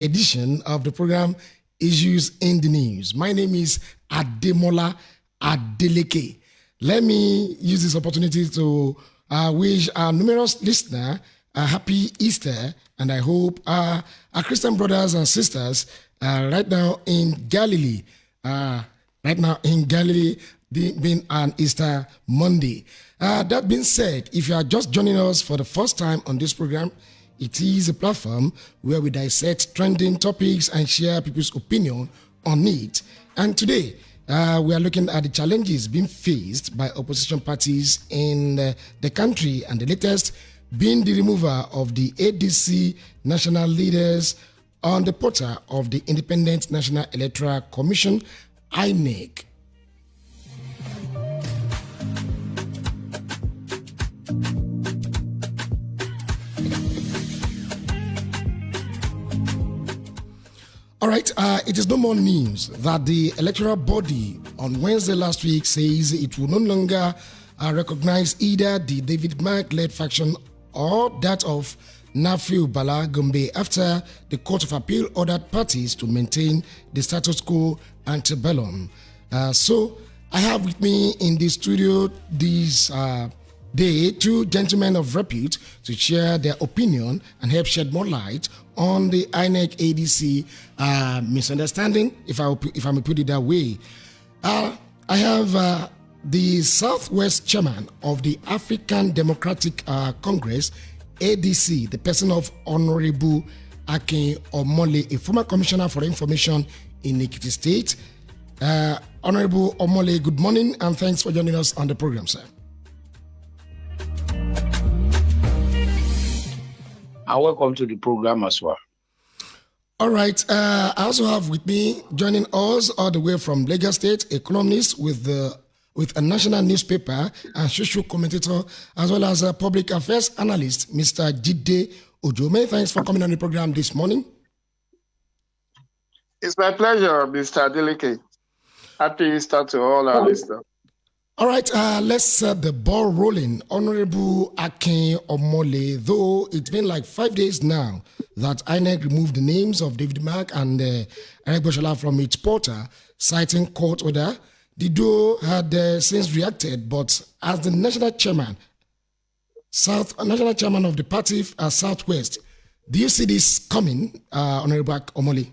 edition of the program Issues in the News. My name is Ademola Adeleke. Let me use this opportunity to wish our numerous listeners a happy Easter, and I hope our Christian brothers and sisters right now in Galilee, being an Easter Monday. That being said, if you are just joining us for the first time on this program, it is a platform where we dissect trending topics and share people's opinion on it. And today, we are looking at the challenges being faced by opposition parties in the country, and the latest being the removal of the ADC national leaders on the portal of the Independent National Electoral Commission, INEC. All right, it is no more news that the electoral body on Wednesday last week says it will no longer recognize either the David Mark-led faction or that of Nafiu Bala Gombe after the Court of Appeal ordered parties to maintain the status quo antebellum. So I have with me in the studio this day two gentlemen of repute to share their opinion and help shed more light on the INEC ADC misunderstanding, if I may put it that way. I have the Southwest Chairman of the African Democratic Congress, ADC, the person of Honorable Akin Omole, a former Commissioner for Information in Ekiti State. Honorable Omole, good morning and thanks for joining us on the program, sir. And welcome to the program as well. All right. I also have with me, joining us all the way from Lagos State, a columnist with a national newspaper and social commentator, as well as a public affairs analyst, Mr. Jide Ojome. Thanks for coming on the program this morning. It's my pleasure, Mr. Adeleke. Happy Easter to all our listeners. All right, let's set the ball rolling. Honorable Akin Omole, though it's been like 5 days now that INEC removed the names of David Mark and Eric Boshola from its portal, citing court order. The duo had since reacted, but as the national chairman of the party Southwest, do you see this coming, Honorable Omole?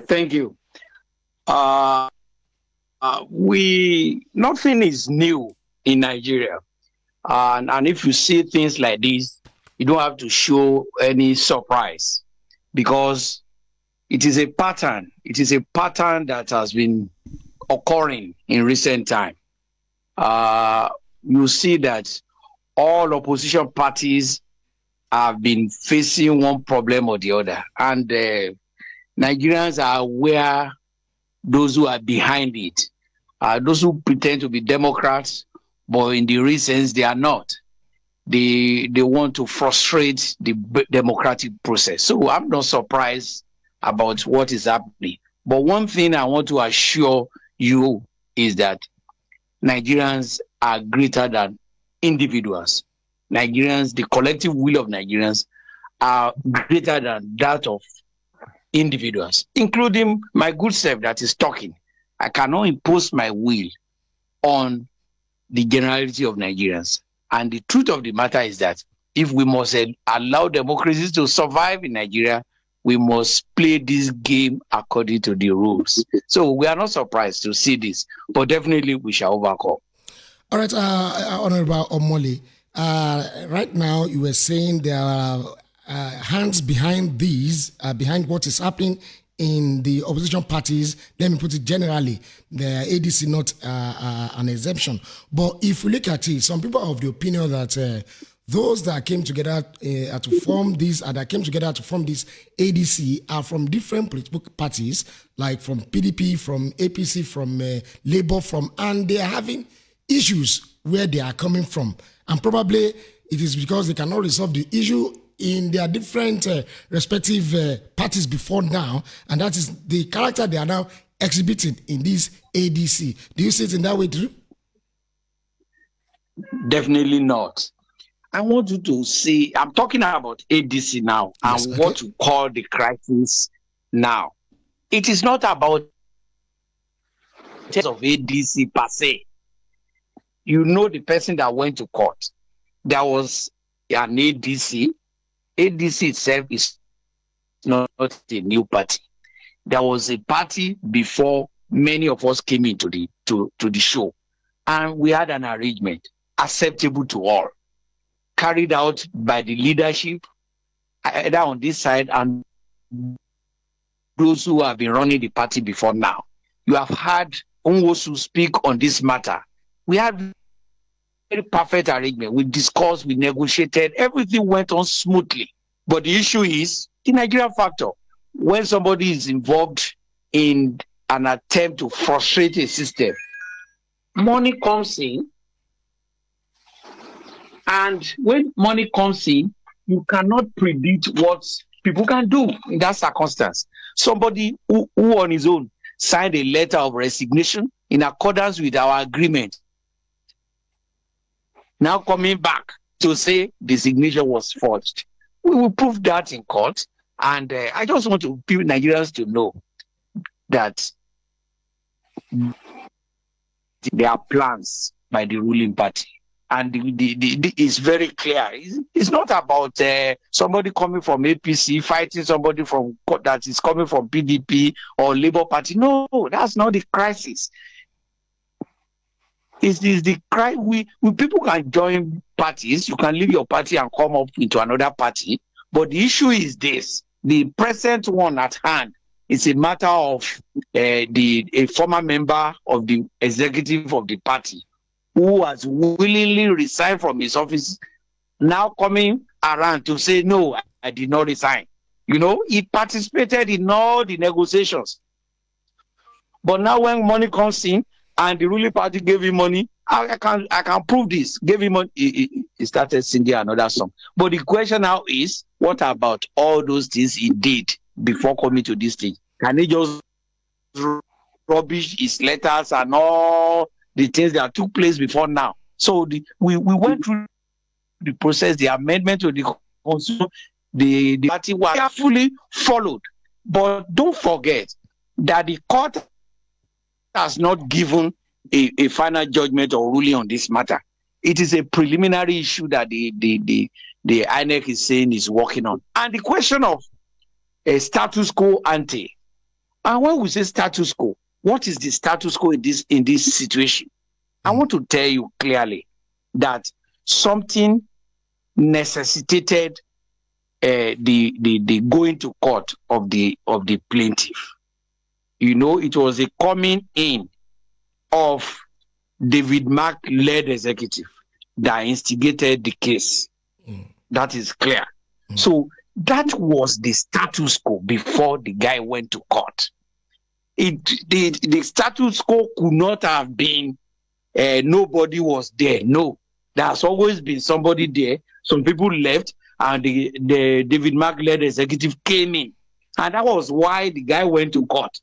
Thank you. Nothing is new in Nigeria. And if you see things like this, you don't have to show any surprise because it is a pattern. It is a pattern that has been occurring in recent time. You see that all opposition parties have been facing one problem or the other. And Nigerians are aware those who are behind it. Those who pretend to be Democrats, but in the real sense, they are not. They want to frustrate the democratic process. So I'm not surprised about what is happening. But one thing I want to assure you is that Nigerians are greater than individuals. Nigerians, the collective will of Nigerians are greater than that of individuals, including my good self that is talking. I cannot impose my will on the generality of Nigerians. And the truth of the matter is that if we must allow democracy to survive in Nigeria, we must play this game according to the rules. So we are not surprised to see this, but definitely we shall overcome. All right, Honorable Omole, right now you were saying there are hands behind these, behind what is happening in the opposition parties. Let me put it generally, the ADC not an exemption. But if we look at it, some people are of the opinion that those that came together to form this ADC are from different political parties, like from PDP, from APC, from Labour, and they are having issues where they are coming from. And probably it is because they cannot resolve the issue in their different respective parties before now, and that is the character they are now exhibiting in this ADC. Do you see it in that way too? Definitely not. I want you to see, I'm talking about ADC now, Yes, and okay. what you call the crisis now. It is not about of ADC per se. You know the person that went to court. There was an ADC. ADC itself is not a new party. There was a party before many of us came into the show, and we had an arrangement acceptable to all, carried out by the leadership either on this side and those who have been running the party before now. You have heard Onwosu speak on this matter. We had very perfect arrangement. We discussed, we negotiated, everything went on smoothly. But the issue is the Nigerian factor. When somebody is involved in an attempt to frustrate a system, money comes in, and when money comes in, you cannot predict what people can do in that circumstance. Somebody who on his own signed a letter of resignation in accordance with our agreement, now coming back to say the signature was forged. We will prove that in court. And I just want to people Nigerians to know that there are plans by the ruling party. And it's very clear. It's not about somebody coming from APC fighting somebody from that is coming from PDP or Labour Party. No, that's not the crisis. It's the crisis. We people can join parties. You can leave your party and come up into another party. But the issue is this: the present one at hand is a matter of a former member of the executive of the party who has willingly resigned from his office, now coming around to say, no, I did not resign. You know, he participated in all the negotiations. But now when money comes in and the ruling party gave him money, I can prove this. Gave him money, he started singing another song. But the question now is, what about all those things he did before coming to this stage? Can he just rubbish his letters and all the things that took place before now? So we went through the process, the amendment to the constitution, the party was carefully followed. But don't forget that the court has not given a final judgment or ruling on this matter. It is a preliminary issue that the INEC is saying is working on. And the question of a status quo ante. And when we say status quo, what is the status quo in this situation? I want to tell you clearly that something necessitated the going to court of the plaintiff. You know, it was a coming in of David Mark-led executive that instigated the case. That is clear. So that was the status quo before the guy went to court. The status quo could not have been nobody was there. No, there's always been somebody there. Some people left, and the David Mark-led executive came in, and that was why the guy went to court.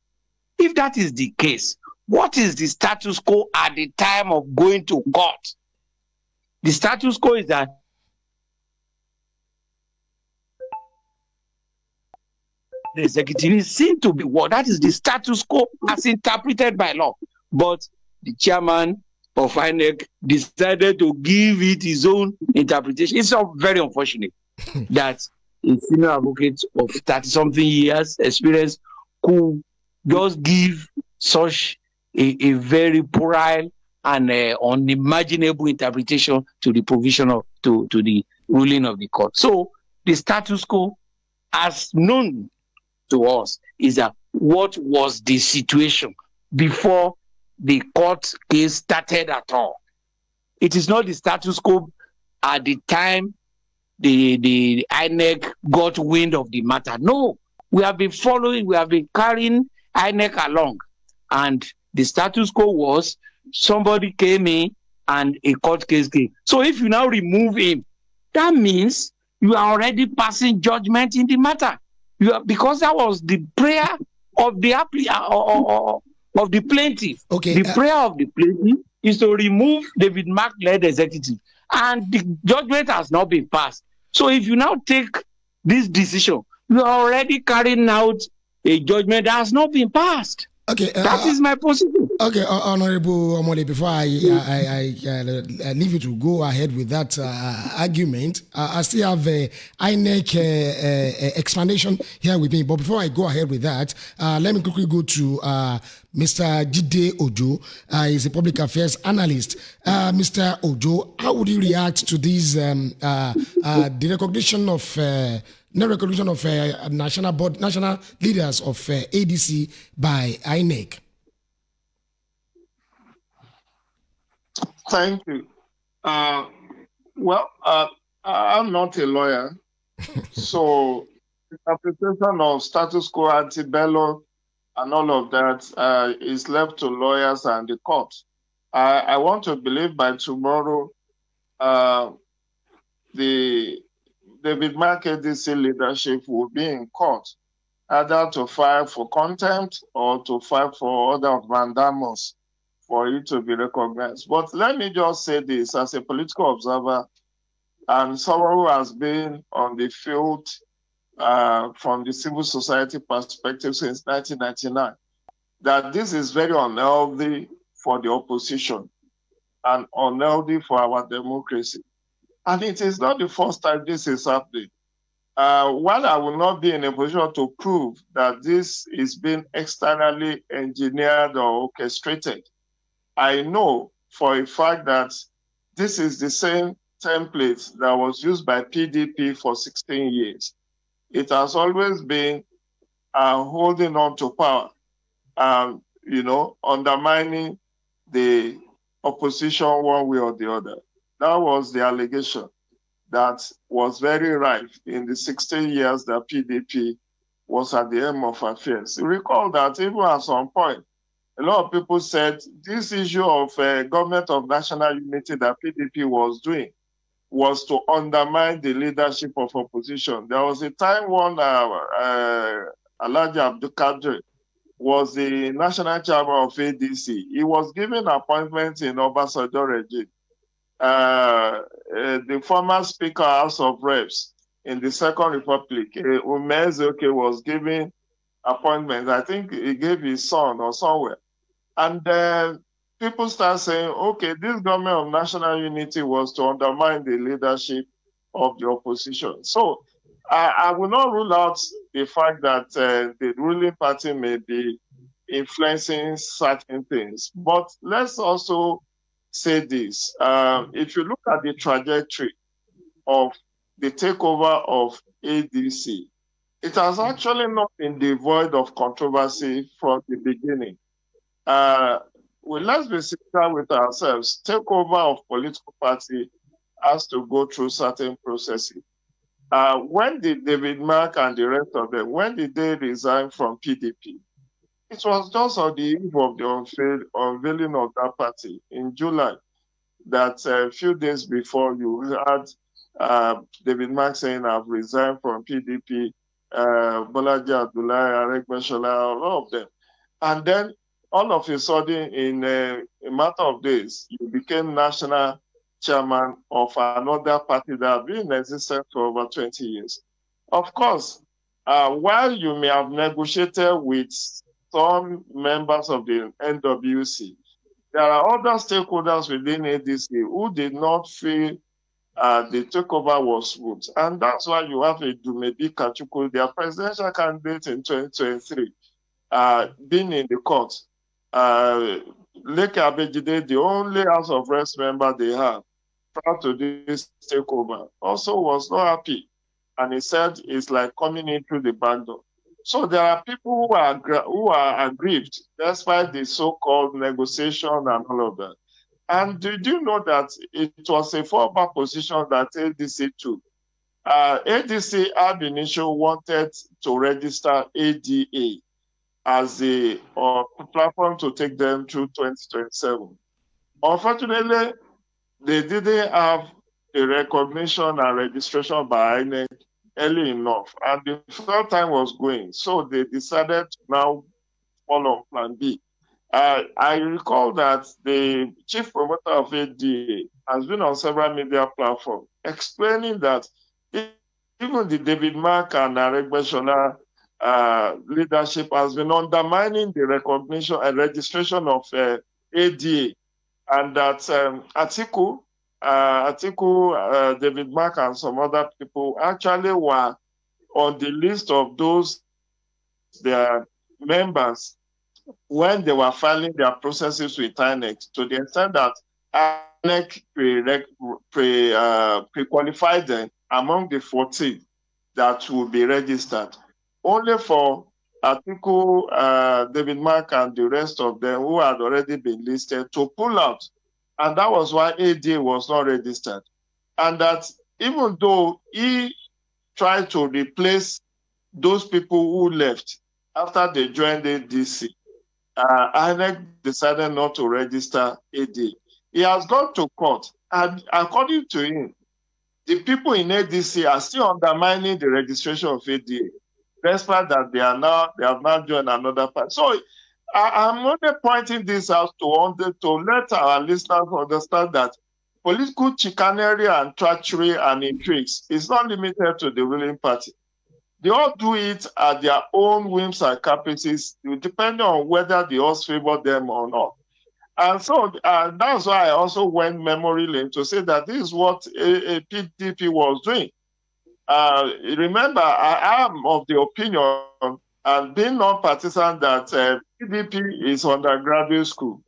If that is the case, what is the status quo at the time of going to court? The status quo is that the executive is seen to be what? That is the status quo as interpreted by law. But the chairman of INEC decided to give it his own interpretation. It's very unfortunate that a senior advocate of 30-something years experience could just give such a very puerile and unimaginable interpretation to the provision of to the ruling of the court. So the status quo, as known to us, is that what was the situation before the court case started at all. It is not the status quo at the time the INEC got wind of the matter. No, we have been following, we have been carrying INEC along, and the status quo was somebody came in and a court case came. So if you now remove him, that means you are already passing judgment in the matter. Because that was the prayer of the of the plaintiff. Okay. The prayer of the plaintiff is to remove David Mark-led executive. and the judgment has not been passed. So if you now take this decision, you are already carrying out a judgment that has not been passed. Okay. That is my position. Okay, Honorable Omole, before I leave you to go ahead with that argument, I still have INEC explanation here with me. But before I go ahead with that, let me quickly go to Mr. Jide Ojo. He's a public affairs analyst. Mr. Ojo, how would you react to this, the recognition of no recognition of national leaders of ADC by INEC? Thank you. Well, I'm not a lawyer, so interpretation of status quo ante bellum and all of that is left to lawyers and the court. I want to believe by tomorrow the David Mark ADC leadership will be in court, either to file for contempt or to file for order of mandamus for it to be recognized. But let me just say this as a political observer and someone who has been on the field from the civil society perspective since 1999, that this is very unhealthy for the opposition and unhealthy for our democracy. And it is not the first time this is happening. While I will not be in a position to prove that this is being externally engineered or orchestrated, I know for a fact that this is the same template that was used by PDP for 16 years. It has always been holding on to power, undermining the opposition one way or the other. That was the allegation that was very rife in the 16 years that PDP was at the helm of affairs. You recall that even at some point, a lot of people said this issue of government of national unity that PDP was doing was to undermine the leadership of opposition. There was a time when Alhaji Abdul Kadir was the national chairman of ADC. He was given appointments in Obasanjo regime. The former Speaker House of Reps in the Second Republic, Umezoke, was given appointments. I think he gave his son or somewhere. And people start saying, okay, this government of national unity was to undermine the leadership of the opposition. So I will not rule out the fact that the ruling party may be influencing certain things. But let's also say this. If you look at the trajectory of the takeover of ADC, it has actually not been devoid of controversy from the beginning. Let's be sincere with ourselves. Takeover of political party has to go through certain processes. When did David Mark and the rest of them, when did they resign from PDP? It was just on the eve of the unveiling of that party in July, that a few days before you had David Mark saying, I've resigned from PDP, Bolaji Abdullahi, Aregbesola, all of them. And then all of a sudden, in a matter of days, you became national chairman of another party that has been in existence for over 20 years. Of course, while you may have negotiated with some members of the NWC, there are other stakeholders within ADC who did not feel the takeover was smooth. And that's why you have a Dumebi Kachukwu, their presidential candidate in 2023, being in the court. Leke Abejide, the only House of Reps member they have prior to this takeover, also was not happy. And he said it's like coming in through the back door. So there are people who are aggrieved despite the so-called negotiation and all of that. And did you know that it was a fallback position that ADC took? ADC ab initio wanted to register ADA as a platform to take them through 2027. Unfortunately, they didn't have the recognition and registration by INEC early enough, and the third time was going. So they decided to now follow plan B. I recall that the chief promoter of ADA has been on several media platforms explaining that even the David Mark and Aregbesola leadership has been undermining the recognition and registration of ADA, and that Atiku, David Mark, and some other people actually were on the list of those their members when they were filing their processes with INEC, to the extent that INEC pre-qualified them among the 14 that will be registered, only for Atiku, David Mark, and the rest of them who had already been listed to pull out. And that was why ADA was not registered. And that even though he tried to replace those people who left after they joined ADC, INEC decided not to register ADA. He has gone to court, and according to him, the people in ADC are still undermining the registration of ADA, despite that they have now joined another party. So I'm only pointing this out to let our listeners understand that political chicanery and treachery and intrigues is not limited to the ruling party. They all do it at their own whims and caprices, depending on whether the odds favor them or not. And so that's why I also went memory lane to say that this is what a PDP was doing. Remember, I am of the opinion, and being non-partisan, that PDP is undergraduate school,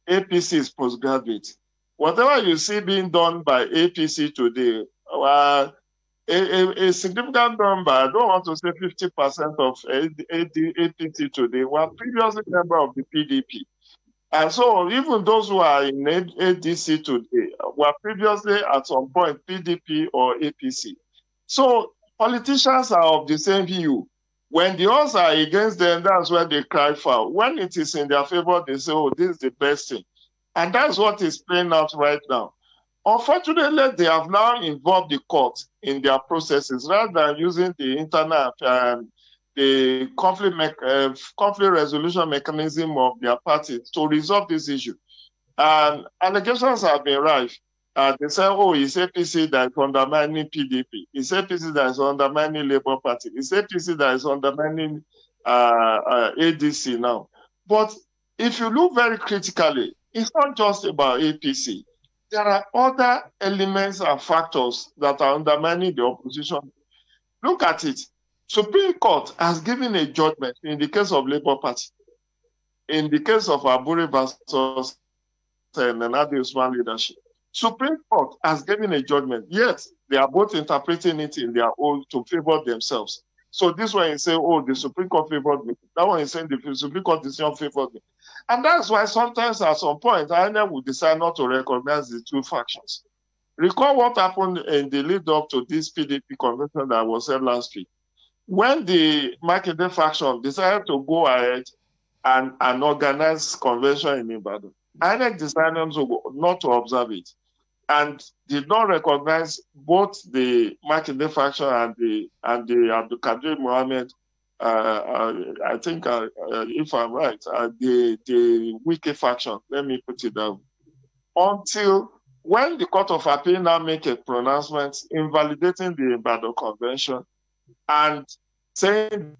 APC is postgraduate. Whatever you see being done by APC today, a significant number, I don't want to say 50% of APC today, were previously members of the PDP. And so even those who are in ADC today were previously at some point PDP or APC. So politicians are of the same view. When the odds are against them, that's where they cry foul. When it is in their favor, they say, oh, this is the best thing. And that's what is playing out right now. Unfortunately, they have now involved the court in their processes rather than using the internet and the conflict resolution mechanism of their parties to resolve this issue. And allegations have been rife. They say, oh, it's APC that is undermining PDP. It's APC that is undermining Labour Party. It's APC that is undermining ADC now. But if you look very critically, it's not just about APC. There are other elements and factors that are undermining the opposition. Look at it. Supreme Court has given a judgment in the case of Labour Party, in the case of Abure versus Nadi Usman leadership. Supreme Court has given a judgment, yet they are both interpreting it in their own to favor themselves. So this one is saying, oh, the Supreme Court favored me. That one is saying the Supreme Court decision favored me. And that's why sometimes at some point, INEC will decide not to recognize the two factions. Recall what happened in the lead up to this PDP convention that was held last week. When the Makinde faction decided to go ahead and organize convention in Ibadan, INEC decided not to observe it and did not recognize both the Makinde faction and the Abdul Qadir Mohammed. I think, if I'm right, the Wiki faction. Let me put it down. Until when the Court of Appeal now make a pronouncement invalidating the Ibadan Convention and saying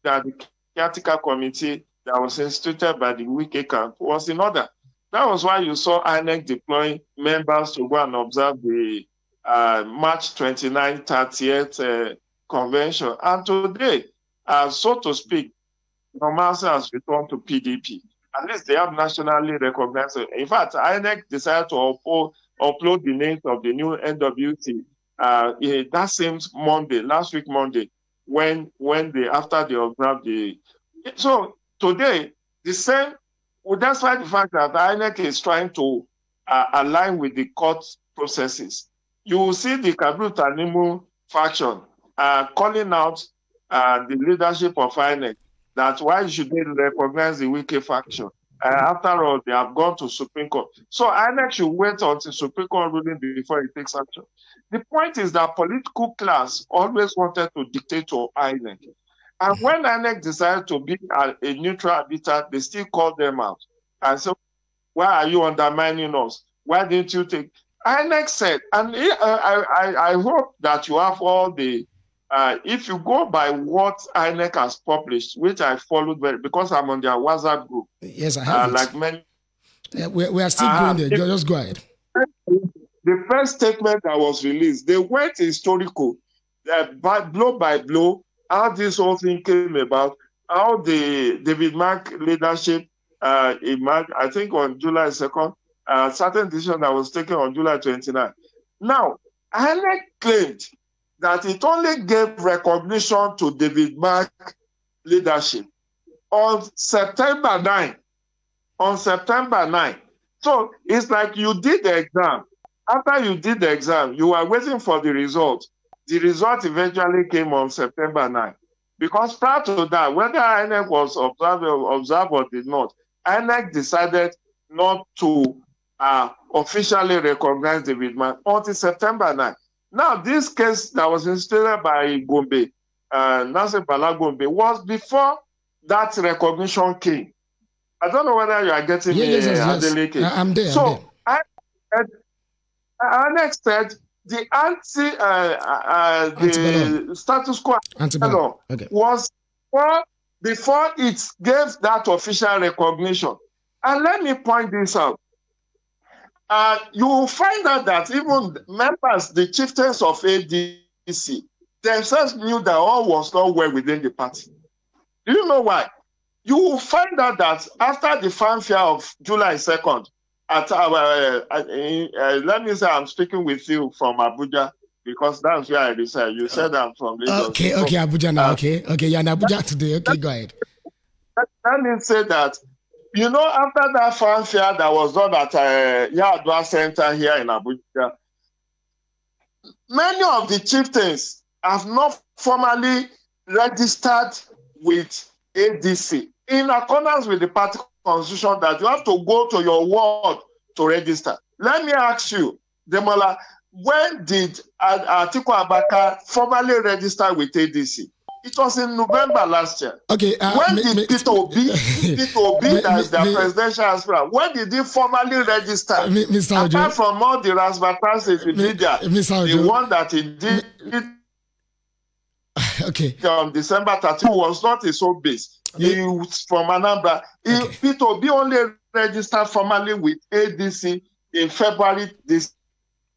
that the caretaker committee that was instituted by the Wiki camp was in order. That was why you saw INEC deploying members to go and observe the March 29, 30th convention. And today, so to speak, normalcy has returned to PDP. At least they have nationally recognized it. In fact, INEC decided to upload the names of the new NWT that same Monday, last week Monday, when they after they observed the. So today, the same. Well, that's why the fact that INEC is trying to align with the court processes. You will see the Kabru Tanimu faction calling out the leadership of INEC that why should they recognize the Wiki faction? After all, they have gone to Supreme Court. So INEC should wait until Supreme Court ruling before it takes action. The point is that political class always wanted to dictate to INEC. And when INEC decided to be a neutral arbiter, they still called them out and said, why are you undermining us? Why didn't you take? INEC said, and I hope that you have all the, if you go by what INEC has published, which I followed because I'm on their WhatsApp group. Yes, I have like many. We are still going there. Just go ahead. The first statement that was released, they went historical, blow by blow, how this whole thing came about, how the David Mark leadership emerged, I think on July 2nd, certain decision that was taken on July 29th. Now, INEC claimed that it only gave recognition to David Mark leadership on September 9. On September 9. So it's like you did the exam. After you did the exam, you were waiting for the result. The result eventually came on September 9. Because prior to that, whether INEC was observed or did not, INEC decided not to officially recognize David Mark until September 9. Now, this case that was instituted by Gombe, Nasir Bala Gombe, was before that recognition came. I don't know whether you are getting me, yes. I'm there. So, INEC said the the status quo was before it gave that official recognition. And let me point this out. You will find out that even members, the chieftains of ADC, themselves knew that all was not well within the party. Do you know why? You will find out that after the fanfare of July 2nd, let me say I'm speaking with you from Abuja because that's where I reside. You said I'm from Lagos. Okay, Abuja now. Okay, you're in Abuja today. Okay, go ahead. Let me say that, after that fanfare that was done at Yadwa Center here in Abuja, many of the chieftains have not formally registered with ADC in accordance with the party constitution that you have to go to your ward to register. Let me ask you, Demola, when did Atiku Abubakar formally register with ADC? It was in November last year. Okay. When did Peter Obi, as their presidential aspirant, when did he formally register? Mr. Apart from all the razzmatazz in the media, the one that he did on December 30 was not his own base. He was from Anambra. Peter Obi only registered formally with ADC in February this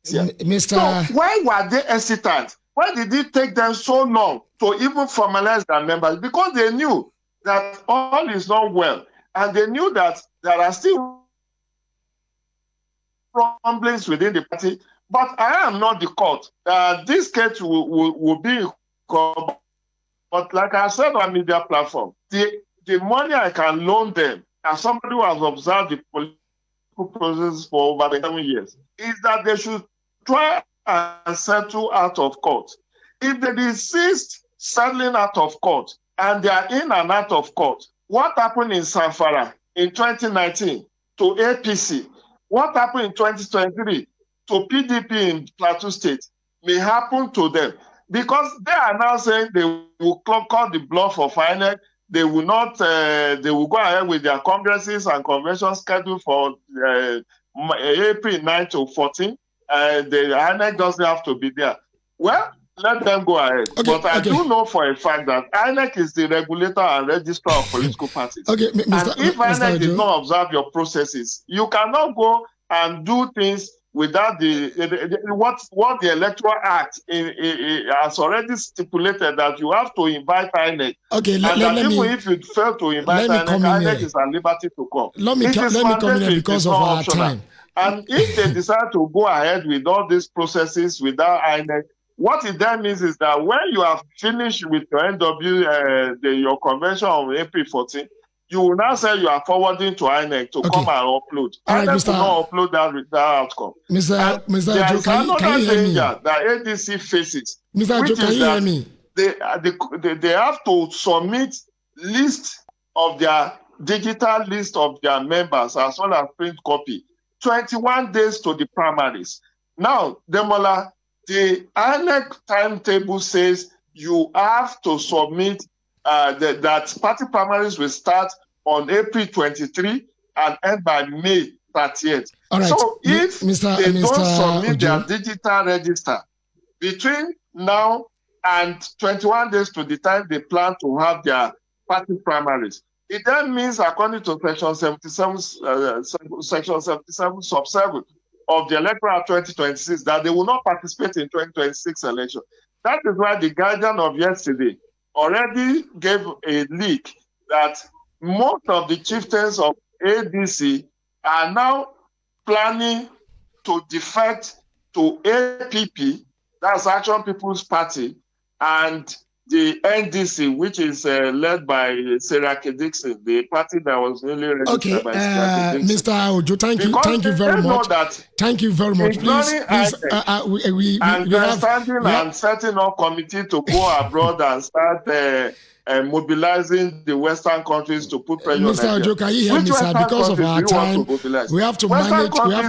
year. So why were they hesitant? Why did it take them so long to even formalize their members? Because they knew that all is not well. And they knew that there are still rumblings within the party. But I am not the court. This case will be court. But like I said on media platform, the money I can loan them, as somebody who has observed the political process for over 7 years, is that they should try and settle out of court. If they desist settling out of court and they are in and out of court, what happened in Zamfara in 2019 to APC, what happened in 2023 to PDP in Plateau State may happen to them. Because they are now saying they will call the bluff of INEC. They will not. They will go ahead with their congresses and conventions scheduled for April 9 to 14. The INEC doesn't have to be there. Well, let them go ahead. But I do know for a fact that INEC is the regulator and registrar of political parties. And if INEC did not observe your processes, you cannot go and do things without what the Electoral Act has already stipulated, that you have to invite INEC. If you fail to invite INEC is at liberty to come. Let me come in because of our time. And if they decide to go ahead with all these processes without INEC, what it then means is that when you have finished with your NW, your convention on April 14, you will now say you are forwarding to INEC to come and upload. INEC will not upload that outcome. Mr. There is another danger that ADC faces. Mr. Joe, can you hear me? They have to submit digital list of their members as well as print copy 21 days to the primaries. Now, Demola, the INEC timetable says you have to submit that party primaries will start on April 23 and end by May 30th. All right. So if they don't submit Ojo, their digital register between now and 21 days to the time they plan to have their party primaries, it then means, according to Section 77, Section 77 sub 7 of the Electoral 2026, that they will not participate in 2026 election. That is why the Guardian of yesterday already gave a leak that most of the chieftains of ADC are now planning to defect to APP, that's Action People's Party, and the NDC, which is led by Sarah Dixon, the party that was newly registered by Sarah Dixon. Mr. Ojo, thank you very much. Thank you very much. Please, and setting up committee to go abroad and start mobilizing the Western countries to put pressure on Mr. Ojo, can you hear me, sir? Because of our time, we have to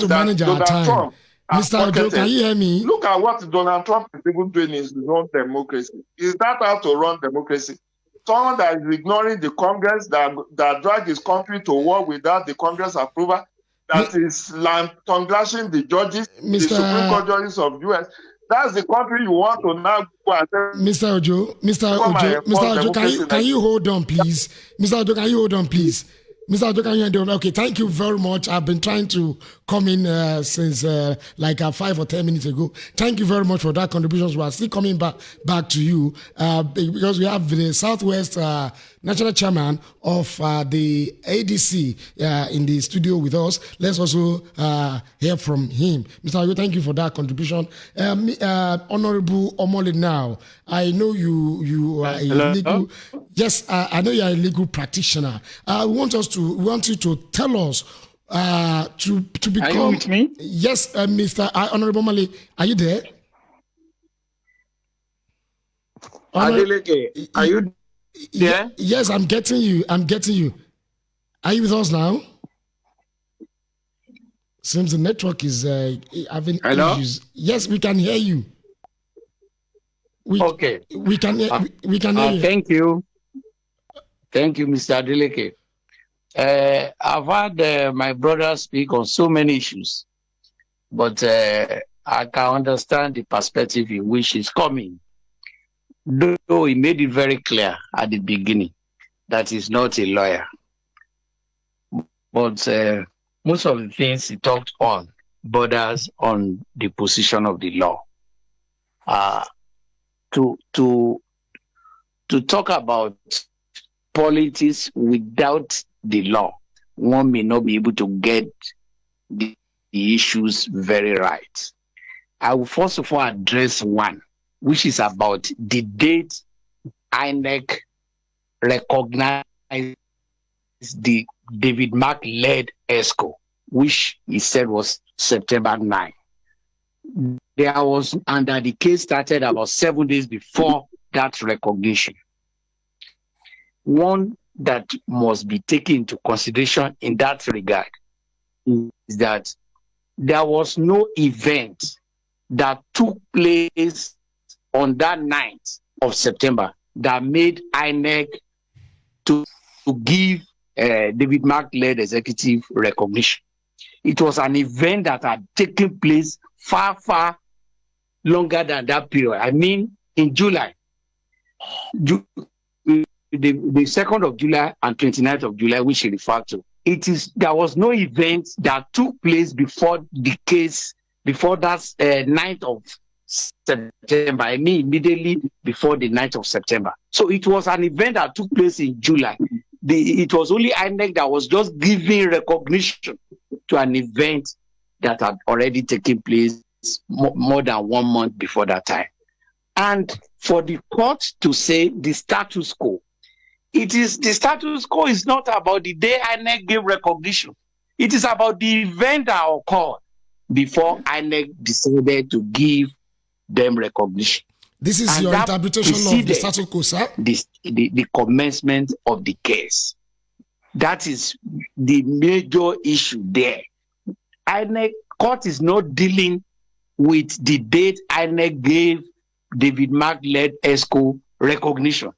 manage our time. Mr. Ojo, can you hear me? Look at what Donald Trump is even doing in his own democracy. Is that how to run democracy? Someone that is ignoring the Congress, that dragged his country to war without the Congress approval, that is tongue-lashing the judges, the Supreme Court judges of the U.S. That's the country you want to now go and say. Mr. Ojo, can you hold on, please? Mr. Ojo, can you hold on, please? Mr. Ojo, can you hold on? Okay, thank you very much. I've been trying to come in since like 5 or 10 minutes ago. Thank you very much for that contributions. We are still coming back to you because we have the Southwest National Chairman of the ADC in the studio with us. Let's also hear from him. Mr. Ojo, thank you for that contribution. Honorable Omole, now, I know you are a legal. Yes, I know you are a legal practitioner. We want you to tell us to become. Are you with me? Yes, Mr. Honorable Omole, are you there? Adeleke, are you there? Yes, I'm getting you. Are you with us now? Seems the network is having issues. Yes, we can hear you. Okay. We can hear you. Thank you, Mr. Adeleke. I've had my brother speak on so many issues, but I can understand the perspective in which he's coming. Though he made it very clear at the beginning that he's not a lawyer. But most of the things he talked on borders on the position of the law. To talk about politics without the law, one may not be able to get the issues very right. I will first of all address one, which is about the date INEC recognized the David Mark-led ESCO, which he said was September 9. There was, under the case started about 7 days before that recognition. One that must be taken into consideration in that regard is that there was no event that took place on that 9th of September that made INEC to give David Mark-led executive recognition. It was an event that had taken place far, far longer than that period. I mean, in July, the 2nd of July and 29th of July, which he referred to, there was no event that took place before the case, before that 9th of September. I mean, immediately before the 9th of September. So it was an event that took place in July. It was only INEC that was just giving recognition to an event that had already taken place more than 1 month before that time. And for the court to say the status quo, the status quo is not about the day INEC gave recognition. It is about the event that occurred before INEC decided to give them recognition. This is your interpretation of the status quo, sir? The commencement of the case. That is the major issue there. INEC court is not dealing with the date INEC gave David Mark-led ESCO recognition.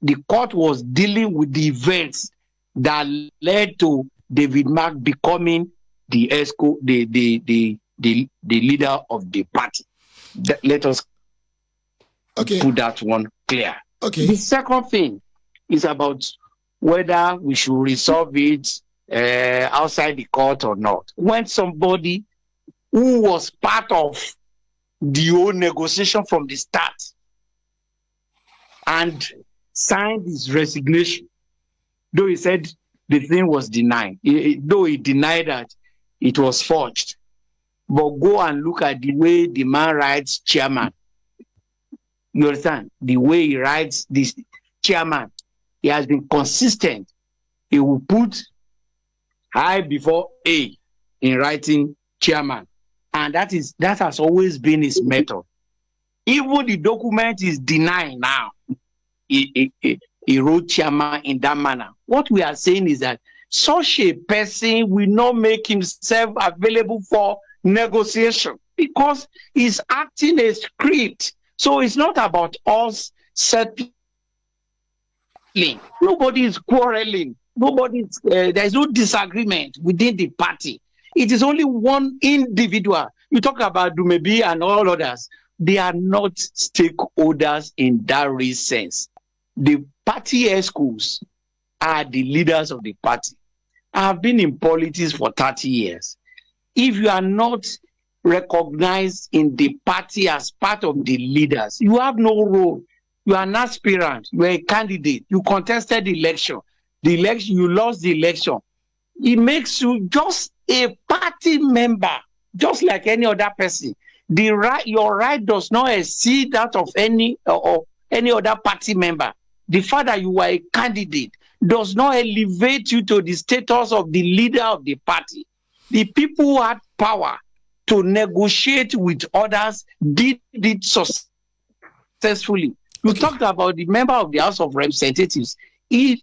the court was dealing with the events that led to David Mark becoming the ESCO, the leader of the party. Let us put that one clear. Okay. The second thing is about whether we should resolve it outside the court or not. When somebody who was part of the whole negotiation from the start and signed his resignation, though he said the thing was denied, though he denied that it was forged, but go and look at the way the man writes chairman. You understand? The way he writes this chairman, he has been consistent. He will put I before A in writing chairman. And that has always been his method. Even the document is denied now. He wrote chairman in that manner. What we are saying is that such a person will not make himself available for negotiation because he's acting a script. So it's not about us settling. Nobody is quarreling. There's no disagreement within the party. It is only one individual. You talk about Dumebi and all others. They are not stakeholders in that real sense. The party schools are the leaders of the party. I have been in politics for 30 years. If you are not recognized in the party as part of the leaders, you have no role. You are an aspirant. You are a candidate. You contested the election. You lost the election. It makes you just a party member, just like any other person. Your right does not exceed that of any other party member. The fact that you are a candidate does not elevate you to the status of the leader of the party. The people who had power to negotiate with others did it successfully. You talked about the member of the House of Representatives. He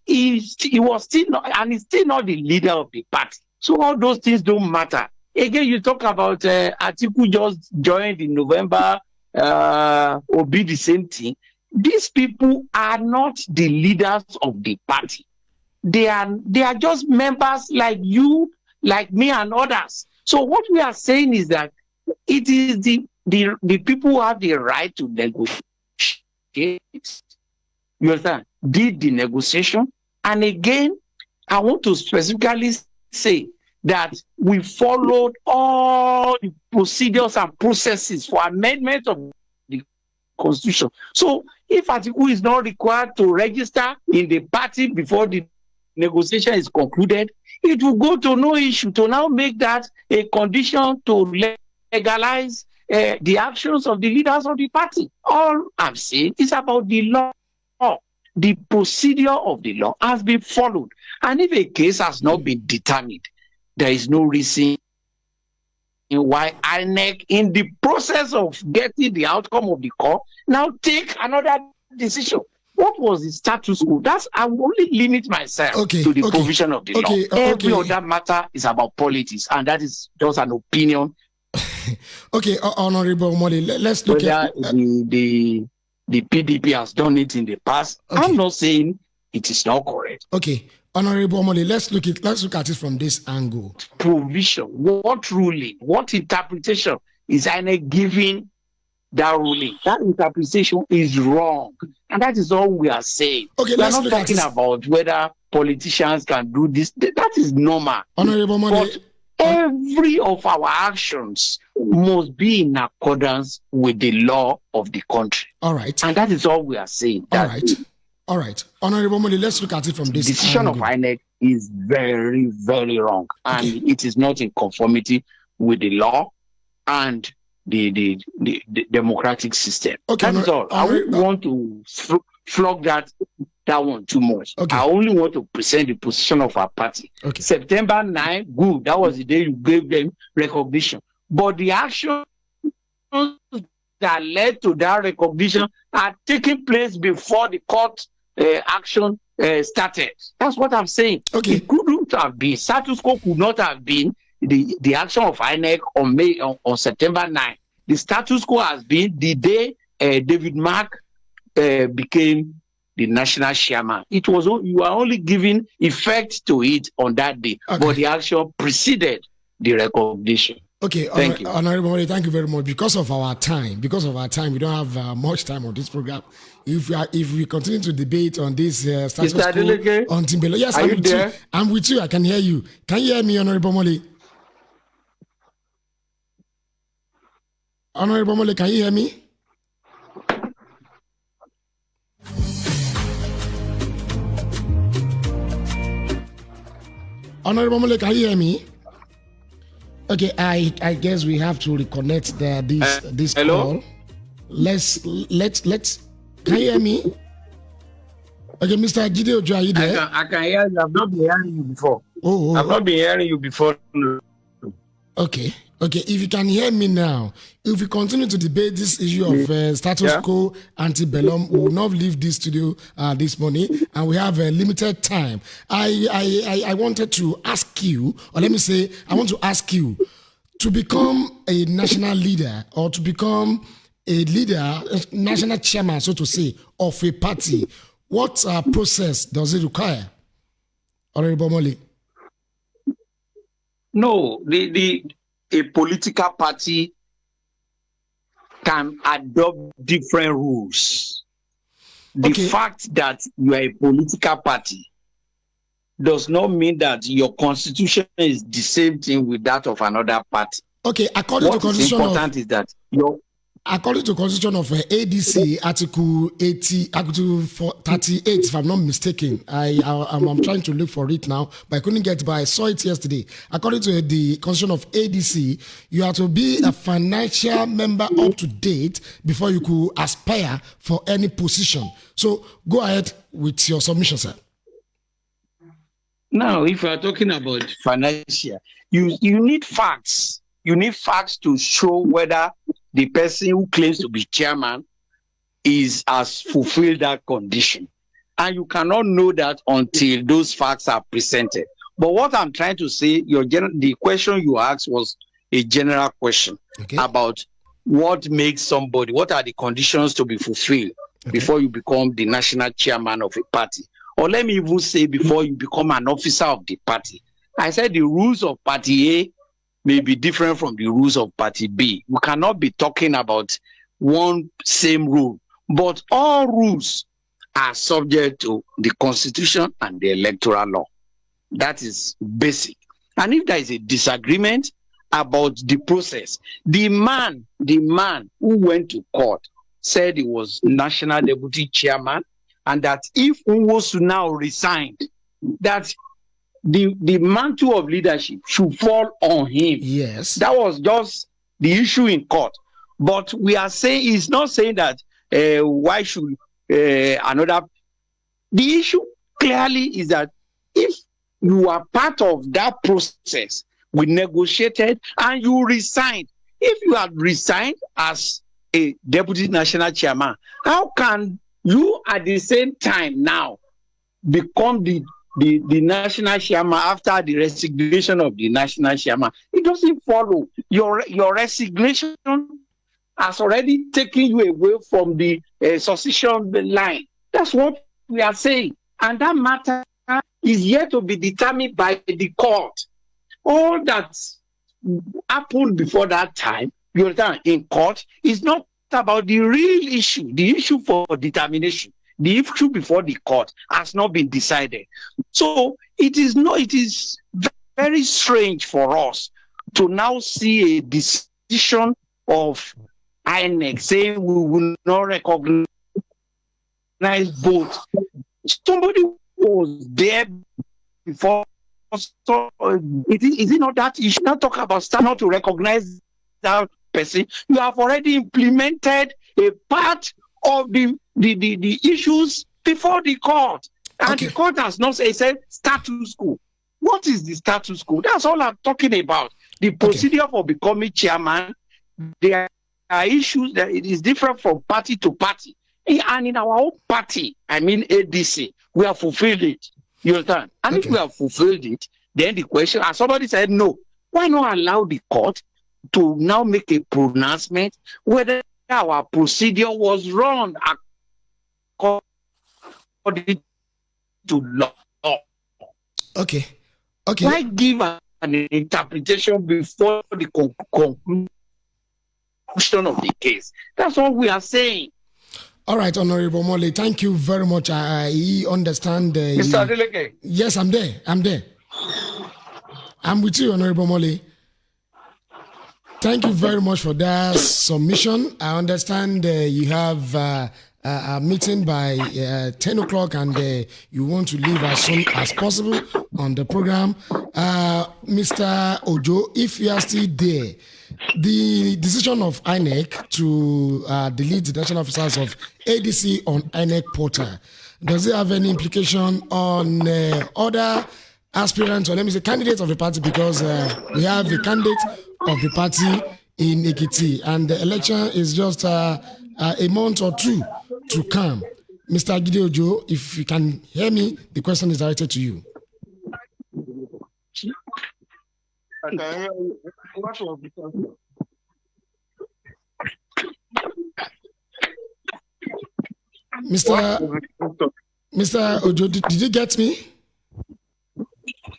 was still not, and he's still not the leader of the party. So all those things don't matter. Again, you talk about Atiku just joined in November, or be the same thing. These people are not the leaders of the party. They are just members like you, like me, and others. So what we are saying is that it is the people who have the right to negotiate. You understand? Did the negotiation. And again, I want to specifically say that we followed all the procedures and processes for amendment of the Constitution. So if Atiku is not required to register in the party before the negotiation is concluded, it will go to no issue to now make that a condition to legalize the actions of the leaders of the party. All I'm saying is about the law. The procedure of the law has been followed. And if a case has not been determined, there is no reason why INEC, in the process of getting the outcome of the court, now take another decision. What was the status quo? I will only limit myself to the provision of the law. Every other matter is about politics, and that is just an opinion. Honorable Moli, let's look at the PDP has done it in the past. I'm not saying it is not correct. Honorable Moli, let's look at it from this angle. Provision. What ruling? What interpretation is INEC giving that ruling? That interpretation is wrong. And that is all we are saying. We are not talking about whether politicians can do this. That is normal. Honorable Moli, every of our actions must be in accordance with the law of the country. All right. And that is all we are saying. All right. Honorable Moli, let's look at it from this decision angle. of INEC is very, very wrong. And it is not in conformity with the law and the democratic system. That is all. I wouldn't want to flog that one too much. I only want to present the position of our party. September 9, good. That was the day you gave them recognition. But the actions that led to that recognition are taking place before the court action started. That's what I'm saying. It couldn't have been. Status quo could not have been the action of INEC on September 9. The status quo has been the day David Mark became the national chairman. You are only giving effect to it on that day, but the action preceded the recognition. Okay, thank you. Honorable Mole, thank you very much. Because of our time, we don't have much time on this program. If we continue to debate on this status quo on Timbelo, yes, are you there? I'm with you. I can hear you. Can you hear me, Honorable Mole? Honorable Mole, can you hear me? Honorable Mole, can you hear me? Okay, I guess we have to reconnect this hello? call. Let's. Can you hear me? Okay, Mr. Jide Ojo, are you there? I can hear you. I've not been hearing you before. I've not been hearing you before. Okay. If you can hear me now, if we continue to debate this issue of status quo antebellum, we will not leave this studio this morning, and we have a limited time. I wanted to ask you, or let me say, I want to ask you, to become a national leader or to become a leader, a national chairman, so to say, of a party, what process does it require? Honorable Mole. No, a political party can adopt different rules. The fact that you are a political party does not mean that your constitution is the same thing with that of another party. Okay, according to constitution, what is important is that according to constitution of ADC, Article 80, Article 38, if I'm not mistaken, I'm trying to look for it now, but I couldn't get it, but I saw it yesterday. According to the constitution of ADC, you have to be a financial member up to date before you could aspire for any position. So go ahead with your submission, sir. Now, if you are talking about financial, you need facts. You need facts to show whether the person who claims to be chairman has fulfilled that condition. And you cannot know that until those facts are presented. But what I'm trying to say, the question you asked was a general question about what makes somebody, what are the conditions to be fulfilled before you become the national chairman of a party. Or let me even say before you become an officer of the party. I said the rules of party A may be different from the rules of party B. We cannot be talking about one same rule, but all rules are subject to the constitution and the electoral law. That is basic. And if there is a disagreement about the process, the man who went to court said he was national deputy chairman, and that if Nwosu now resigned, that the mantle of leadership should fall on him. Yes. That was just the issue in court. But we are saying, he's not saying that why should another... The issue clearly is that if you are part of that process, we negotiated and you resigned. If you had resigned as a deputy national chairman, how can you at the same time now become the national chairman after the resignation of the national chairman? It doesn't follow. Your resignation has already taken you away from the succession line. That's what we are saying. And that matter is yet to be determined by the court. All that happened before that time, you understand, in court is not about the real issue. The issue for determination, the issue before the court has not been decided. So it is very strange for us to now see a decision of INEC saying we will not recognize both. Somebody was there before. So is it not that you should not talk about not to recognize that person? You have already implemented a part of the issues before the court, and the court has not said status quo. What is the status quo? That's all I'm talking about. The procedure for becoming chairman, there are issues that it is different from party to party, and in our own party, I mean ADC, we have fulfilled it. You understand? And if we have fulfilled it, then the question, and somebody said no, why not allow the court to now make a pronouncement whether our procedure was wrong according to law. Okay. Okay. Why give an interpretation before the conclusion of the case? That's what we are saying. All right, Honorable Mole, thank you very much. I understand. Mr. Adeleke. Yes, I'm there. I'm with you, Honorable Mole. Thank you very much for that submission. I understand you have a meeting by 10 o'clock and you want to leave as soon as possible on the program. Mr. Ojo, if you are still there, the decision of INEC to delete the national officers of ADC on INEC portal, does it have any implication on other aspirants, or let me say candidates of the party, because we have a candidate of the party in Ekiti and the election is just a month or two to come. Mr. Agide Ojo, if you can hear me, the question is directed to you. Mr. Ojo, did you get me?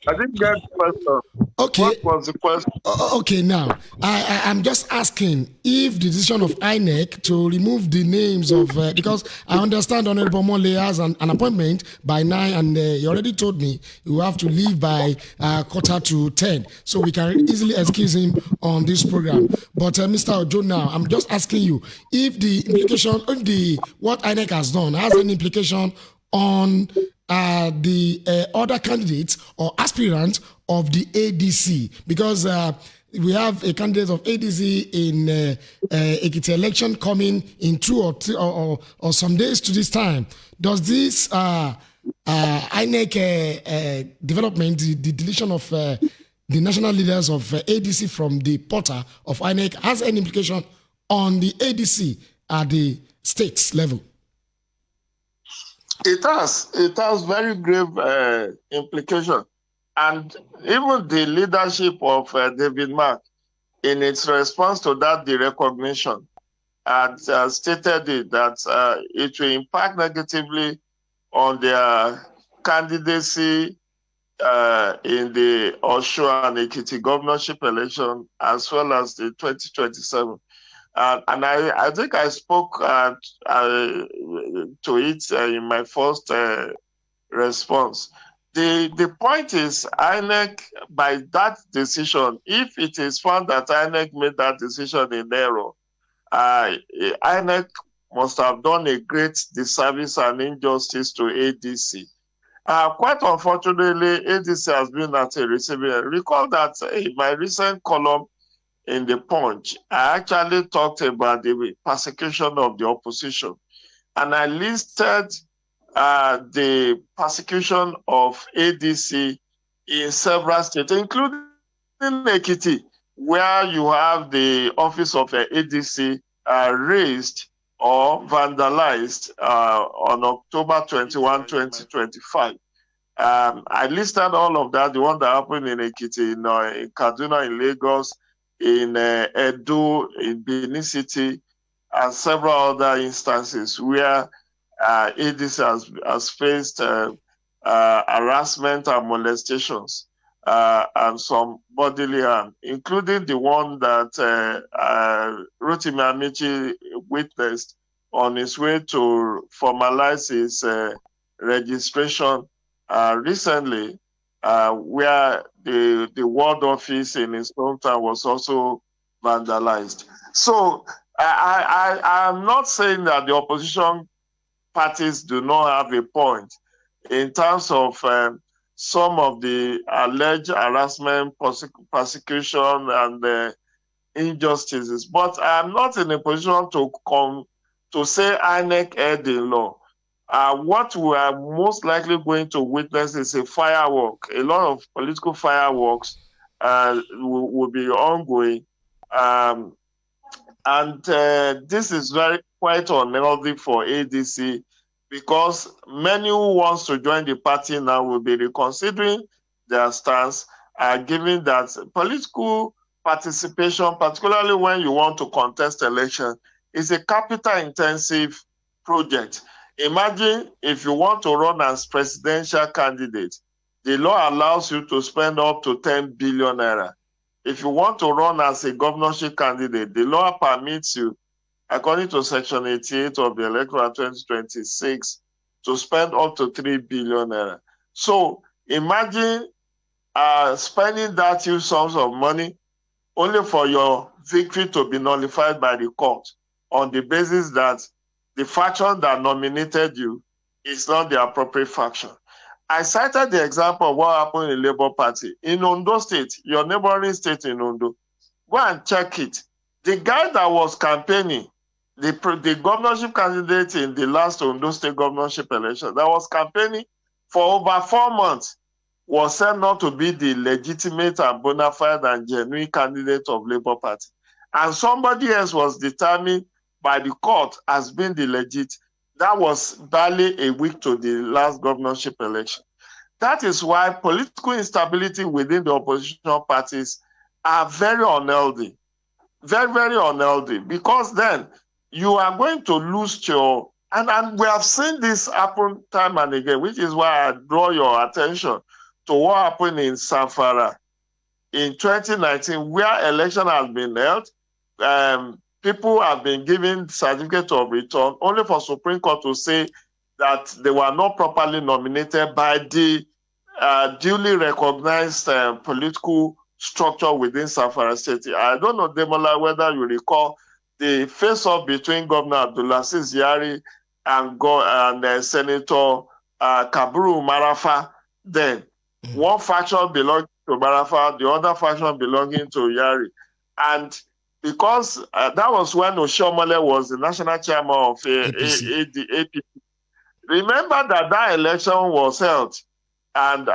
I didn't get the question. Okay. What was the question? Okay, now, I'm just asking if the decision of INEC to remove the names of, because I understand Honorable Mole has an appointment by 9 and he already told me you have to leave by 9:45, so we can easily excuse him on this program. But Mr. Ojo, now, I'm just asking you if the implication, what INEC has done has any implication on the other candidates or aspirants of the ADC, because we have a candidate of ADC in Ekiti election coming in 2 or some days to this time. Does this INEC development, the deletion of the national leaders of ADC from the portal of INEC, has any implication on the ADC at the states level? It has very grave implication. And even the leadership of David Mark, in its response to that derecognition, had stated that it will impact negatively on their candidacy in the Osho and Ekiti governorship election, as well as the 2027. And I think I spoke to it in my first response. The point is, INEC, by that decision, if it is found that INEC made that decision in error, INEC must have done a great disservice and injustice to ADC. Quite unfortunately, ADC has been at a receiving end. Recall that in my recent column in The Punch, I actually talked about the persecution of the opposition. And I listed the persecution of ADC in several states, including Ekiti, where you have the office of ADC razed or vandalized on October 21, 2025. I listed all of that, the one that happened in Ekiti, in Kaduna, in Lagos, in Edo, in Benin City, and several other instances where ADC has faced harassment and molestations and some bodily harm, including the one that Rotimi Amici witnessed on his way to formalize his registration recently, where the ward office in his hometown was also vandalized. So I'm not saying that the opposition parties do not have a point in terms of some of the alleged harassment, persecution, and injustices. But I'm not in a position to say INEC erred in law. What we are most likely going to witness is a firework. A lot of political fireworks will be ongoing. And this is quite unhealthy for ADC, because many who wants to join the party now will be reconsidering their stance, given that political participation, particularly when you want to contest election, is a capital-intensive project. Imagine if you want to run as presidential candidate, the law allows you to spend up to 10 billion naira. If you want to run as a governorship candidate, the law permits you, according to Section 88 of the Electoral 2026, to spend up to 3 billion naira. So imagine spending that huge sums of money only for your victory to be nullified by the court on the basis that the faction that nominated you is not the appropriate faction. I cited the example of what happened in Labour Party. In Ondo State, your neighboring state in Ondo, go and check it. The guy that was campaigning, the governorship candidate in the last Ondo State governorship election, that was campaigning for over 4 months, was said not to be the legitimate and bona fide and genuine candidate of Labour Party. And somebody else was determined by the court as being the legit. That was barely a week to the last governorship election. That is why political instability within the opposition parties are very unhealthy. Very, very unhealthy. Because then you are going to lose your... And we have seen this happen time and again, which is why I draw your attention to what happened in Zamfara in 2019, where election has been held. People have been given certificate of return only for Supreme Court to say that they were not properly nominated by the duly recognized political structure within Zamfara State. I don't know, Demola, whether you recall the face-off between Governor Abdulaziz Yari and Senator Kaburu Marafa then. One faction belonging to Marafa, the other faction belonging to Yari. And because that was when Oshiomhole was the national chairman of APC. Remember that election was held and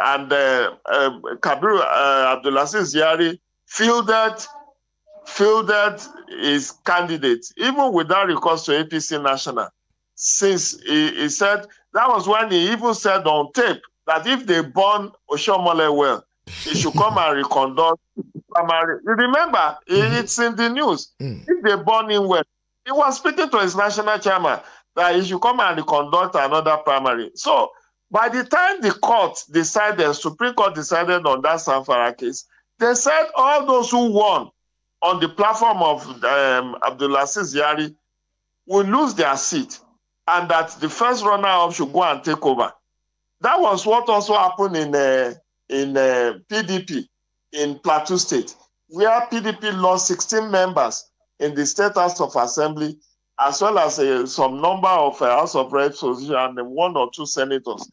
Kabir Abdulaziz Yari fielded his candidate, even without recourse to APC National, since he said, that was when he even said on tape that if they burn Oshiomhole well, he should come and reconduct primary. You remember, it's in the news. If they burn him well, he was speaking to his national chairman that he should come and reconduct another primary. So by the time the court decided, Supreme Court decided on that Zamfara case, they said all those who won on the platform of Abdulaziz Yari will lose their seat and that the first runner-up should go and take over. That was what also happened in PDP in Plateau State, where PDP lost 16 members in the State House of Assembly, as well as some number of House of Reps and 1 or 2 senators.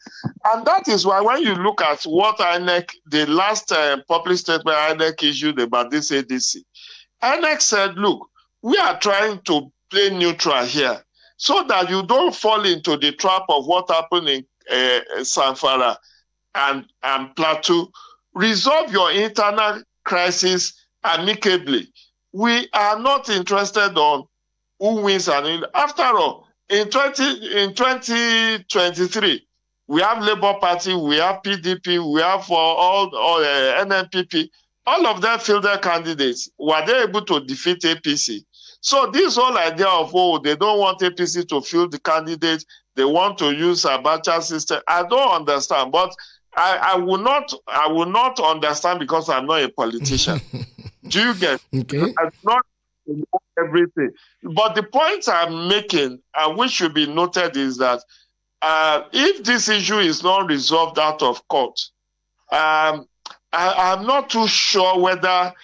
And that is why when you look at what INEC, the last public statement INEC issued about this ADC, INEC said, look, we are trying to play neutral here so that you don't fall into the trap of what happened in Zamfara and Plateau. Resolve your internal crisis amicably. We are not interested on who wins and after all, in 2023, we have Labour Party, we have PDP, we have for all NNPP. All of them fielded candidates. Were they able to defeat APC? So this whole idea of, they don't want APC to field the candidate, they want to use Abacha system. I don't understand, but I will not understand because I'm not a politician. Do you get? Okay. I'm not everything. But the point I'm making, and which should be noted, is that if this issue is not resolved out of court, I'm not too sure whether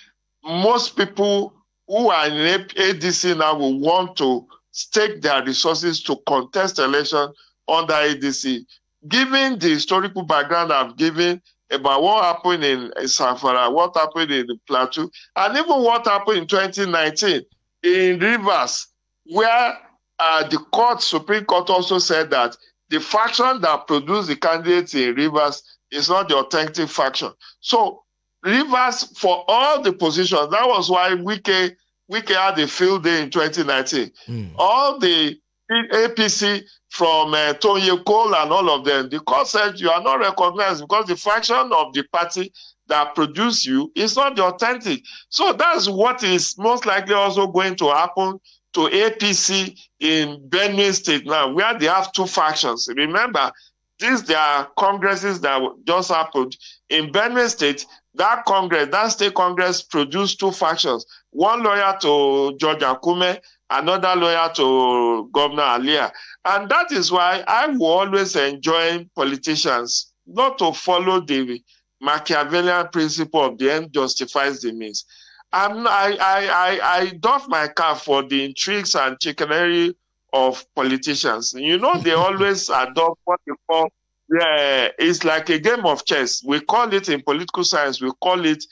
most people who are in ADC now will want to stake their resources to contest election under ADC. Given the historical background I've given about what happened in Zamfara, what happened in the Plateau, and even what happened in 2019 in Rivers, where the Supreme Court also said that the faction that produced the candidates in Rivers is not the authentic faction. So Rivers, for all the positions, that was why Wike had a field day in 2019. All the APC from Tonye Cole and all of them, the court said you are not recognized because the faction of the party that produced you is not the authentic. So that's what is most likely also going to happen to APC in Benue State now, where they have two factions. Remember, these they are congresses that just happened in Benue State. That state congress produced two factions. One lawyer to George Akume, another lawyer to Governor Alia. And that is why I will always enjoy politicians not to follow the Machiavellian principle of the end justifies the means. I doff my cap for the intrigues and chicanery of politicians. You know, they always adopt what they call, it's like a game of chess. We call it in political science, we call it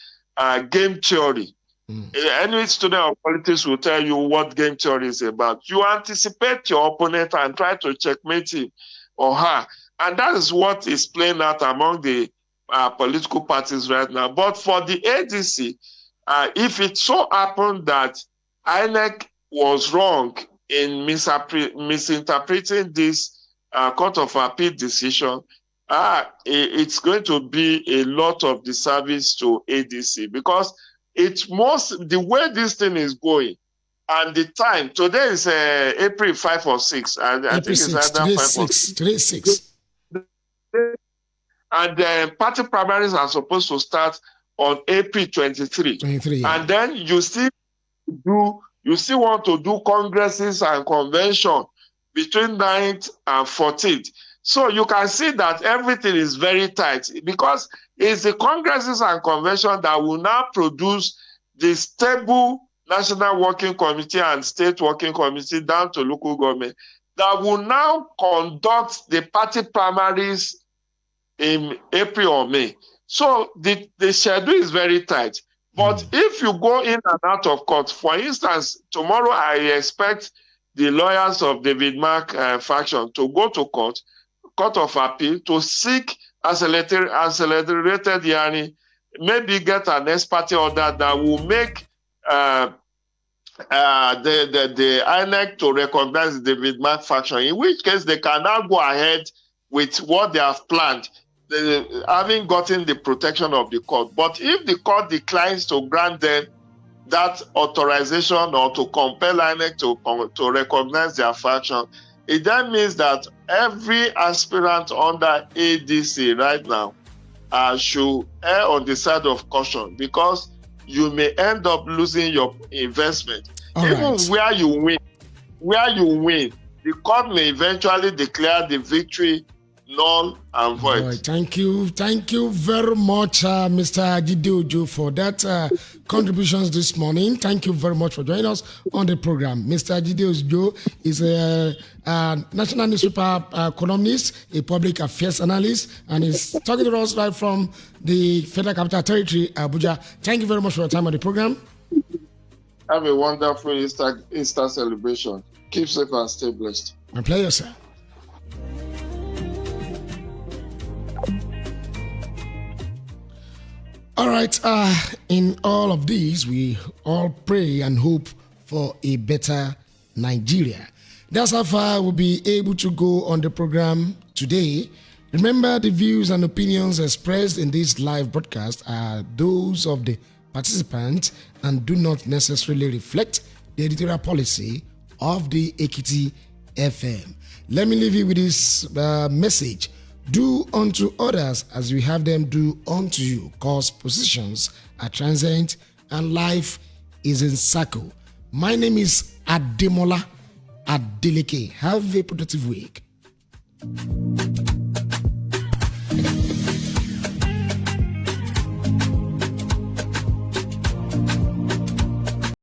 game theory. Any student of politics will tell you what game theory is about. You anticipate your opponent and try to checkmate him or her. And that is what is playing out among the political parties right now. But for the ADC, if it so happened that INEC was wrong in misinterpreting this Court of Appeal decision, it's going to be a lot of disservice to ADC, because the way this thing is going and the time, today is April 5 or 6, and I think it's either 5 or 6. Today 6. And the party primaries are supposed to start on April 23. Yeah. And then you still want to do congresses and convention between 9th and 14th. So you can see that everything is very tight, because it's the congresses and convention that will now produce the stable National Working Committee and State Working Committee down to local government that will now conduct the party primaries in April or May. So the schedule is very tight. But if you go in and out of court, for instance, tomorrow I expect the lawyers of David Mark faction to go to Court of Appeal, to seek accelerated hearing, maybe get an ex parte order that will make the INEC to recognize the David Mark faction, in which case they can now go ahead with what they have planned, having gotten the protection of the court. But if the court declines to grant them that authorization or to compel INEC to recognize their faction, it then means that every aspirant under ADC right now should err on the side of caution, because you may end up losing your investment. Even where you win, the court may eventually declare the victory null and void. Right. Thank you very much, Mr. Ajideojo, for that contributions this morning. Thank you very much for joining us on the program. Mr. Ajideojo is a national newspaper columnist, a public affairs analyst, and is talking to us right from the Federal Capital Territory, Abuja. Thank you very much for your time on the program. Have a wonderful Easter celebration. Keep safe and stay blessed. My pleasure, sir. All right, in all of these, we all pray and hope for a better Nigeria. That's how far we'll be able to go on the program today. Remember, the views and opinions expressed in this live broadcast are those of the participants and do not necessarily reflect the editorial policy of the Ekiti FM. Let me leave you with this message. Do unto others as you have them do unto you, cause positions are transient and life is in circle. My name is Ademola Adeleke. Have a productive week.